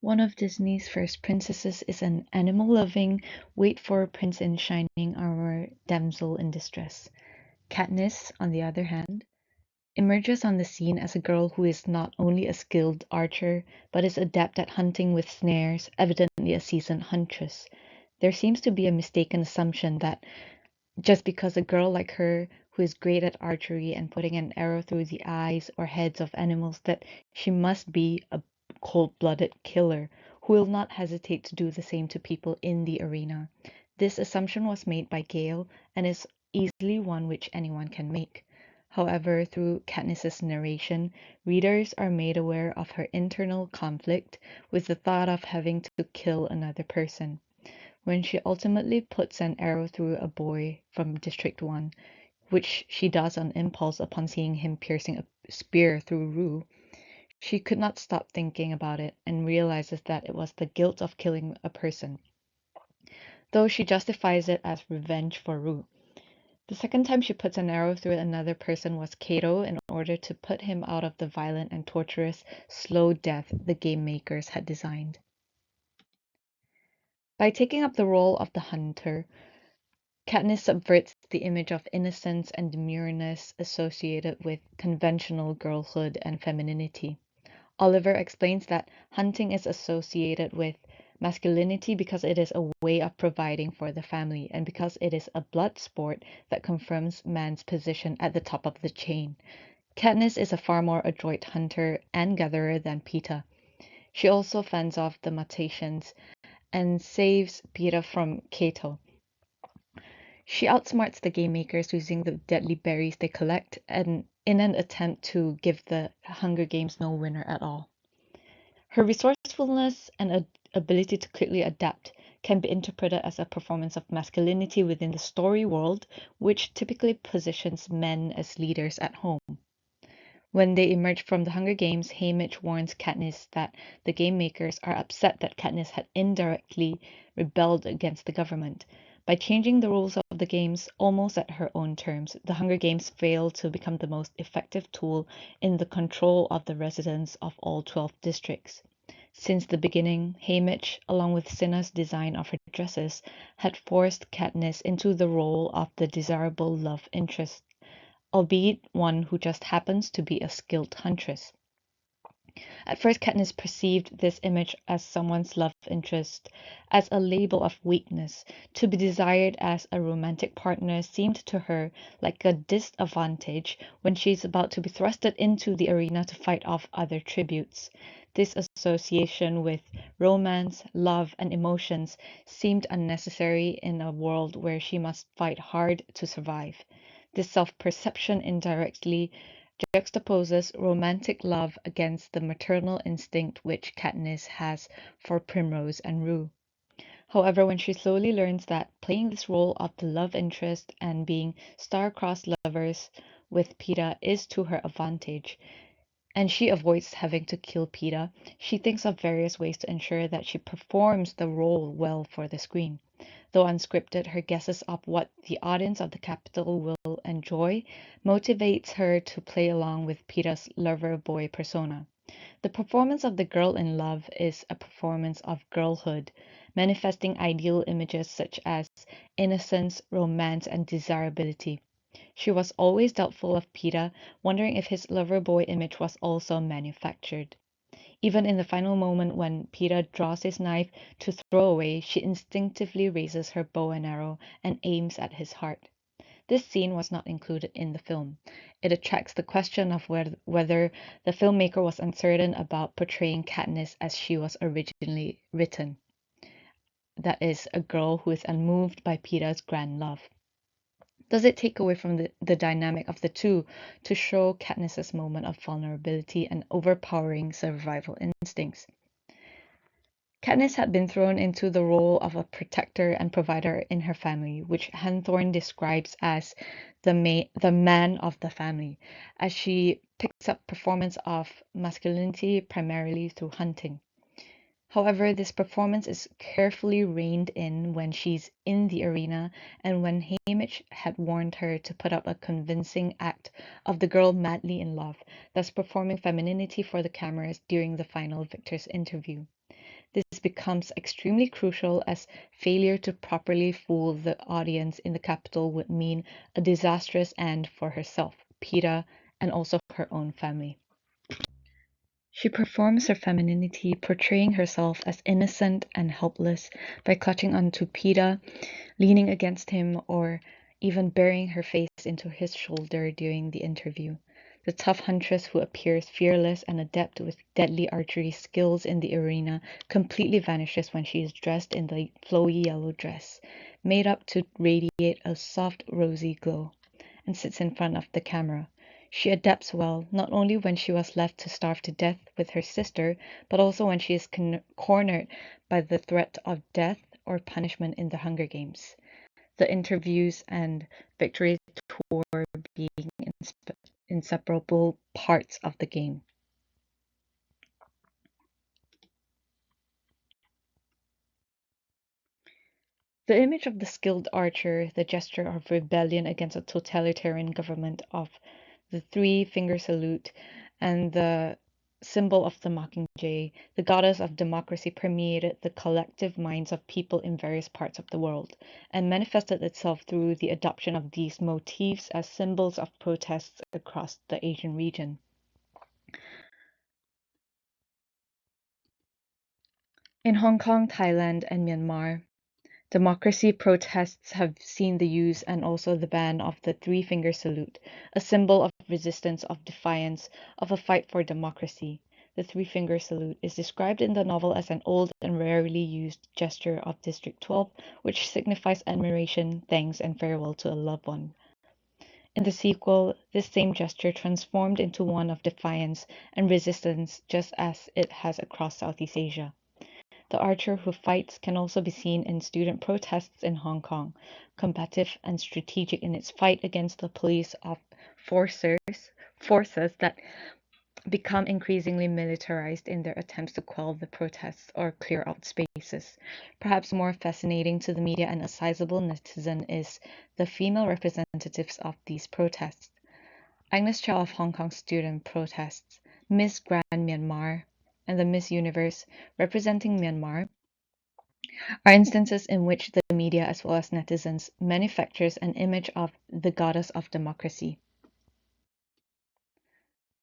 One of Disney's first princesses is an animal-loving, wait-for-prince in shining armor damsel in distress. Katniss, on the other hand, emerges on the scene as a girl who is not only a skilled archer, but is adept at hunting with snares, evidently a seasoned huntress. There seems to be a mistaken assumption that just because a girl like her, who is great at archery and putting an arrow through the eyes or heads of animals, that she must be a cold-blooded killer who will not hesitate to do the same to people in the arena. This assumption was made by Gale and is easily one which anyone can make. However, through Katniss's narration, readers are made aware of her internal conflict with the thought of having to kill another person. When she ultimately puts an arrow through a boy from District 1, which she does on impulse upon seeing him piercing a spear through Rue, she could not stop thinking about it and realizes that it was the guilt of killing a person, though she justifies it as revenge for Rue. The second time she puts an arrow through another person was Cato in order to put him out of the violent and torturous, slow death the game makers had designed. By taking up the role of the hunter, Katniss subverts the image of innocence and demureness associated with conventional girlhood and femininity. Oliver explains that hunting is associated with masculinity because it is a way of providing for the family and because it is a blood sport that confirms man's position at the top of the chain. Katniss is a far more adroit hunter and gatherer than Peeta. She also fends off the mutations and saves Peeta from Cato. She outsmarts the game makers using the deadly berries they collect and in an attempt to give the Hunger Games no winner at all. Her resourcefulness and ability to quickly adapt can be interpreted as a performance of masculinity within the story world, which typically positions men as leaders at home. When they emerge from the Hunger Games, Haymitch warns Katniss that the game makers are upset that Katniss had indirectly rebelled against the government. By changing the rules of the games almost at her own terms, the Hunger Games fail to become the most effective tool in the control of the residents of all 12 districts. Since the beginning, Haymitch, along with Cinna's design of her dresses, had forced Katniss into the role of the desirable love interest, albeit one who just happens to be a skilled huntress. At first, Katniss perceived this image as someone's love interest as a label of weakness. To be desired as a romantic partner seemed to her like a disadvantage when she is about to be thrusted into the arena to fight off other tributes. This association with romance, love, and emotions seemed unnecessary in a world where she must fight hard to survive. This self-perception indirectly juxtaposes romantic love against the maternal instinct which Katniss has for Primrose and Rue. However, when she slowly learns that playing this role of the love interest and being star-crossed lovers with Peeta is to her advantage, and she avoids having to kill Peeta, she thinks of various ways to ensure that she performs the role well for the screen. Though unscripted, her guesses of what the audience of the Capitol will enjoy motivates her to play along with Peeta's lover boy persona. The performance of the girl in love is a performance of girlhood, manifesting ideal images such as innocence, romance, and desirability. She was always doubtful of Peeta, wondering if his lover boy image was also manufactured. Even in the final moment when Peeta draws his knife to throw away, she instinctively raises her bow and arrow and aims at his heart. This scene was not included in the film. It attracts the question of whether the filmmaker was uncertain about portraying Katniss as she was originally written. That is, a girl who is unmoved by Peeta's grand love. Does it take away from the dynamic of the two to show Katniss's moment of vulnerability and overpowering survival instincts? Katniss had been thrown into the role of a protector and provider in her family, which Hanthorne describes as the man of the family, as she picks up performance of masculinity primarily through hunting. However, this performance is carefully reined in when she's in the arena and when Haymitch had warned her to put up a convincing act of the girl madly in love, thus performing femininity for the cameras during the final victor's interview. This becomes extremely crucial as failure to properly fool the audience in the capital would mean a disastrous end for herself, Peta, and also her own family. She performs her femininity, portraying herself as innocent and helpless by clutching onto Peta, leaning against him, or even burying her face into his shoulder during the interview. The tough huntress who appears fearless and adept with deadly archery skills in the arena completely vanishes when she is dressed in the flowy yellow dress, made up to radiate a soft rosy glow, and sits in front of the camera. She adapts well, not only when she was left to starve to death with her sister, but also when she is cornered by the threat of death or punishment in the Hunger Games. The interviews and victory tour being inseparable parts of the game. The image of the skilled archer, the gesture of rebellion against a totalitarian government, of the three-finger salute, and the symbol of the mockingjay, the goddess of democracy, permeated the collective minds of people in various parts of the world, and manifested itself through the adoption of these motifs as symbols of protests across the Asian region. In Hong Kong, Thailand, and Myanmar, democracy protests have seen the use and also the ban of the three-finger salute, a symbol of resistance, of defiance, of a fight for democracy. The three-finger salute is described in the novel as an old and rarely used gesture of District 12, which signifies admiration, thanks, and farewell to a loved one. In the sequel, this same gesture transformed into one of defiance and resistance, just as it has across Southeast Asia. The archer who fights can also be seen in student protests in Hong Kong, combative and strategic in its fight against the police of forces that become increasingly militarized in their attempts to quell the protests or clear out spaces. Perhaps more fascinating to the media and a sizable netizen is the female representatives of these protests. Agnes Chow of Hong Kong student protests, Miss Grand Myanmar, and the Miss Universe representing Myanmar are instances in which the media as well as netizens manufactures an image of the goddess of democracy.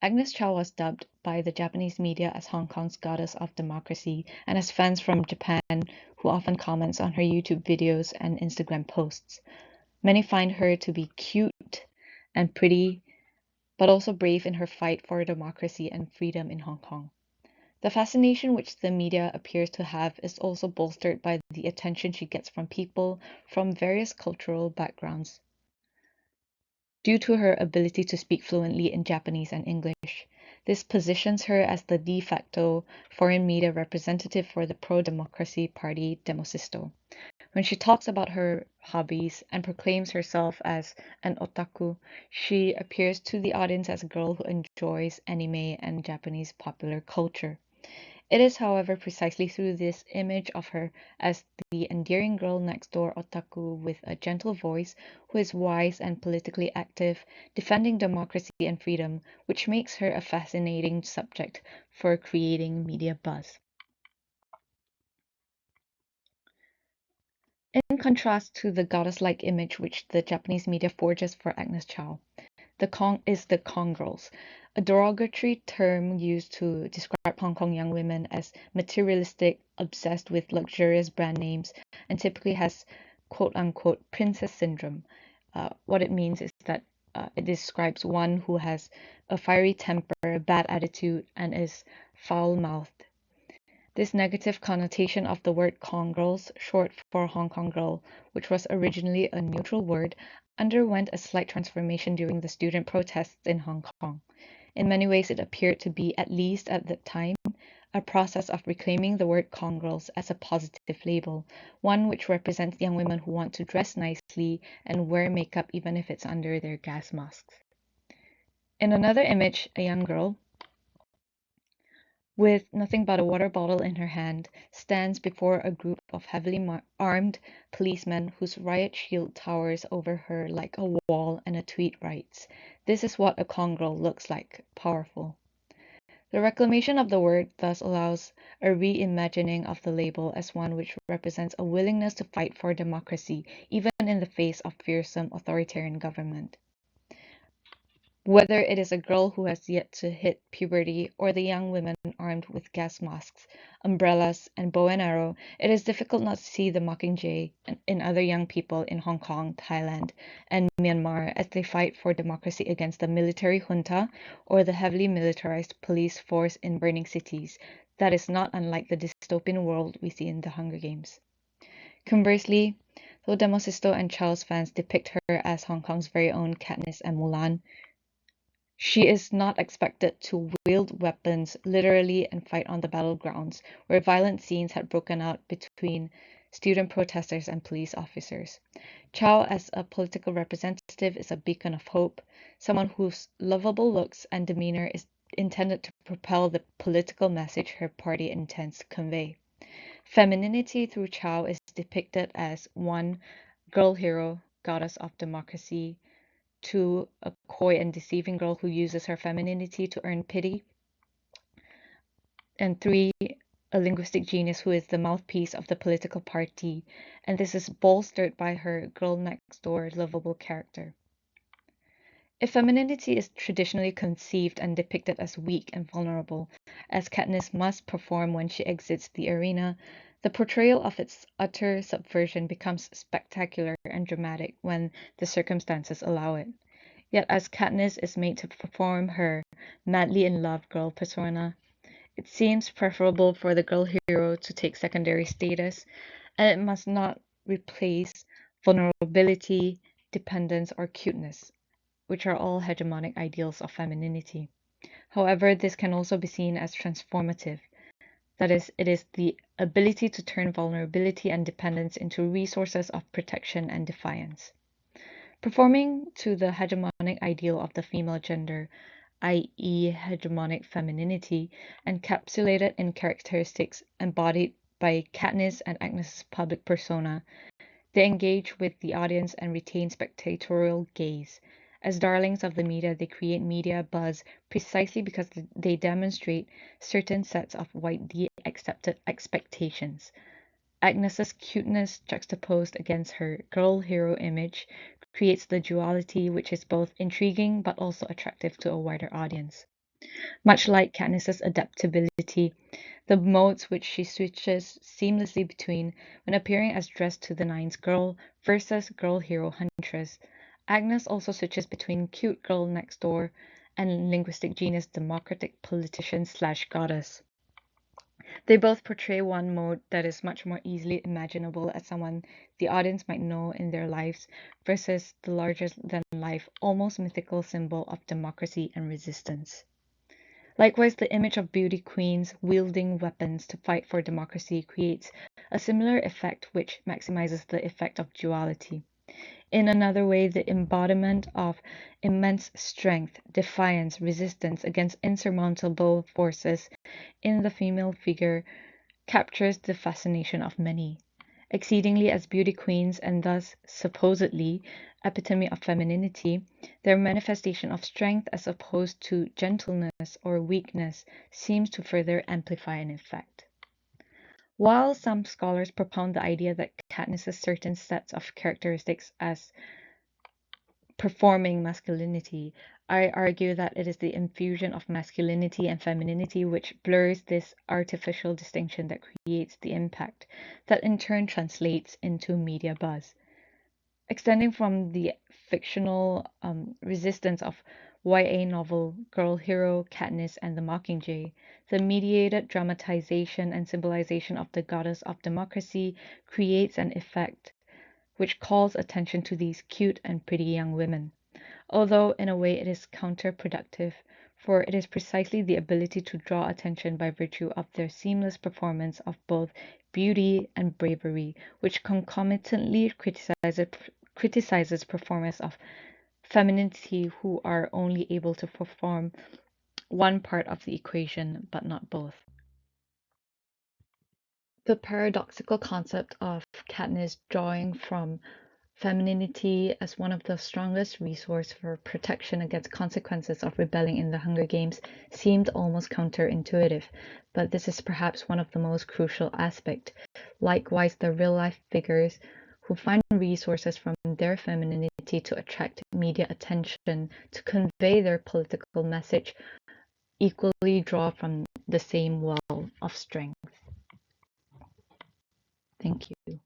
Agnes Chow was dubbed by the Japanese media as Hong Kong's goddess of democracy, and as fans from Japan who often comments on her YouTube videos and Instagram posts. Many find her to be cute and pretty, but also brave in her fight for democracy and freedom in Hong Kong. The fascination which the media appears to have is also bolstered by the attention she gets from people from various cultural backgrounds. Due to her ability to speak fluently in Japanese and English, this positions her as the de facto foreign media representative for the pro-democracy party Demosisto. When she talks about her hobbies and proclaims herself as an otaku, she appears to the audience as a girl who enjoys anime and Japanese popular culture. It is, however, precisely through this image of her as the endearing girl next door otaku with a gentle voice who is wise and politically active, defending democracy and freedom, which makes her a fascinating subject for creating media buzz. In contrast to the goddess-like image which the Japanese media forges for Agnes Chow, the Kong girls, a derogatory term used to describe Hong Kong young women as materialistic, obsessed with luxurious brand names, and typically has quote unquote princess syndrome. What it means is that it describes one who has a fiery temper, bad attitude, and is foul mouthed. This negative connotation of the word Kong girls, short for Hong Kong girl, which was originally a neutral word, underwent a slight transformation during the student protests in Hong Kong. In many ways, it appeared to be, at least at that time, a process of reclaiming the word Kong girls as a positive label, one which represents young women who want to dress nicely and wear makeup even if it's under their gas masks. In another image, a young girl, with nothing but a water bottle in her hand, stands before a group of heavily armed policemen whose riot shield towers over her like a wall, and a tweet writes, "This is what a Kong girl looks like, powerful." The reclamation of the word thus allows a reimagining of the label as one which represents a willingness to fight for democracy, even in the face of fearsome authoritarian government. Whether it is a girl who has yet to hit puberty or the young women armed with gas masks, umbrellas, and bow and arrow, it is difficult not to see the mockingjay in other young people in Hong Kong, Thailand, and Myanmar as they fight for democracy against the military junta or the heavily militarized police force in burning cities. That is not unlike the dystopian world we see in the Hunger Games. Conversely, though Demosisto and Chow's fans depict her as Hong Kong's very own Katniss and Mulan, she is not expected to wield weapons literally and fight on the battlegrounds, where violent scenes had broken out between student protesters and police officers. Chow, as a political representative, is a beacon of hope, someone whose lovable looks and demeanor is intended to propel the political message her party intends to convey. Femininity through Chow is depicted as 1. Girl hero, goddess of democracy; 2. A coy and deceiving girl who uses her femininity to earn pity; and 3. A linguistic genius who is the mouthpiece of the political party, and this is bolstered by her girl next door lovable character. If femininity is traditionally conceived and depicted as weak and vulnerable, as Katniss must perform when she exits the arena, the portrayal of its utter subversion becomes spectacular and dramatic when the circumstances allow it. Yet as Katniss is made to perform her madly in love girl persona, it seems preferable for the girl hero to take secondary status, and it must not replace vulnerability, dependence, or cuteness, which are all hegemonic ideals of femininity. However, this can also be seen as transformative. That is, it is the ability to turn vulnerability and dependence into resources of protection and defiance. Performing to the hegemonic ideal of the female gender, i.e., hegemonic femininity, encapsulated in characteristics embodied by Katniss and Agnes' public persona, they engage with the audience and retain spectatorial gaze. As darlings of the media, they create media buzz precisely because they demonstrate certain sets of widely accepted expectations. Agnes's cuteness juxtaposed against her girl hero image creates the duality which is both intriguing but also attractive to a wider audience. Much like Katniss's adaptability, the modes which she switches seamlessly between when appearing as dressed to the nines girl versus girl hero huntress, Agnes also switches between cute girl next door and linguistic genius democratic politician slash goddess. They both portray one mode that is much more easily imaginable as someone the audience might know in their lives versus the larger than life, almost mythical symbol of democracy and resistance. Likewise, the image of beauty queens wielding weapons to fight for democracy creates a similar effect which maximizes the effect of duality. In another way, the embodiment of immense strength, defiance, resistance against insurmountable forces in the female figure captures the fascination of many. Exceedingly as beauty queens and thus supposedly epitome of femininity, their manifestation of strength as opposed to gentleness or weakness seems to further amplify an effect. While some scholars propound the idea that Katniss' certain sets of characteristics as performing masculinity, I argue that it is the infusion of masculinity and femininity which blurs this artificial distinction that creates the impact that in turn translates into media buzz. Extending from the fictional resistance of YA novel Girl Hero, Katniss, and the Mockingjay, the mediated dramatization and symbolization of the goddess of democracy creates an effect which calls attention to these cute and pretty young women, although in a way it is counterproductive, for it is precisely the ability to draw attention by virtue of their seamless performance of both beauty and bravery, which concomitantly criticizes performers of femininity who are only able to perform one part of the equation but not both. The paradoxical concept of Katniss drawing from femininity as one of the strongest resources for protection against consequences of rebelling in the Hunger Games seemed almost counterintuitive, but this is perhaps one of the most crucial aspects. Likewise, the real-life figures who find resources from their femininity to attract media attention, to convey their political message, equally draw from the same well of strength. Thank you.